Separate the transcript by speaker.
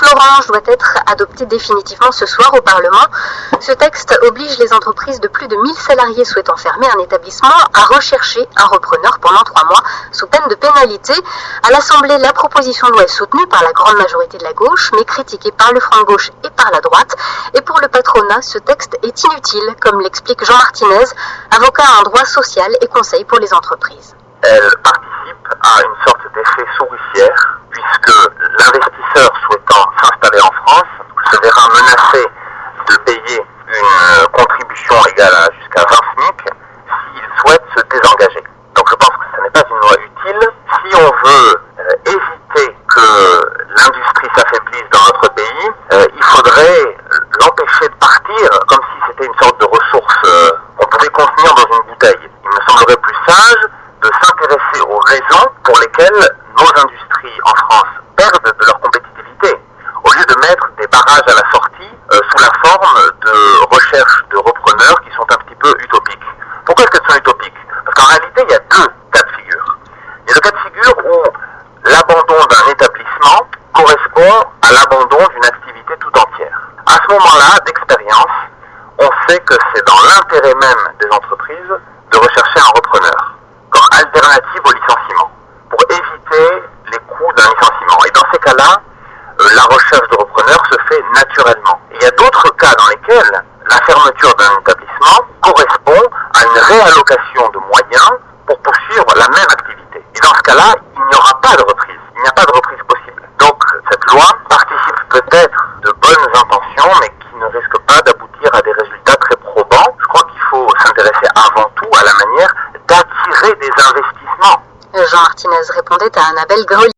Speaker 1: Florange doit être adopté définitivement ce soir au Parlement. Ce texte oblige les entreprises de plus de 1000 salariés souhaitant fermer un établissement à rechercher un repreneur pendant 3 mois sous peine de pénalité. À l'Assemblée, la proposition de loi est soutenue par la grande majorité de la gauche, mais critiquée par le Front de gauche et par la droite. Et pour le patronat, ce texte est inutile, comme l'explique Jean Martinez, avocat en droit social et conseil pour les entreprises.
Speaker 2: Elle participe à une sorte d'effet souricière, puisque l'investisseur souhaitant s'installer en France se verra menacé de payer une contribution égale à jusqu'à 20 SMIC s'il souhaite se désengager. Donc je pense que ce n'est pas une loi utile. Si on veut éviter que l'industrie s'affaiblisse dans notre pays, il faudrait l'empêcher de partir comme si c'était une sorte de ressource qu'on pouvait contenir dans une bouteille. Il me semblerait plus sage de s'intéresser aux raisons pour lesquelles nos industries en France perdent de leur compétitivité, au lieu de mettre des barrages à la sortie sous la forme de recherche de repreneurs qui sont un petit peu utopiques. Pourquoi est-ce qu'elles sont utopiques? Parce qu'en réalité, il y a deux cas de figure. Il y a le cas de figure où l'abandon d'un établissement correspond à l'abandon d'une activité tout entière. À ce moment-là, d'expérience, on sait que c'est dans l'intérêt même des entreprises de rechercher un repreneur comme alternative au licenciement, pour éviter les coûts d'un licenciement. Et dans ces cas-là, la recherche de repreneurs se fait naturellement. Et il y a d'autres cas dans lesquels la fermeture d'un établissement correspond à une réallocation de moyens pour poursuivre la même activité. Et dans ce cas-là, il n'y aura pas de reprise. Il n'y a pas de reprise possible. Donc cette loi participe peut-être de bonnes intentions, mais qui ne risque pas d'aboutir à des résultats très probants. Je crois qu'il faut s'intéresser avant tout à la manière d'attirer des investissements.
Speaker 1: Jean Martinez répondait à Annabelle Grelier.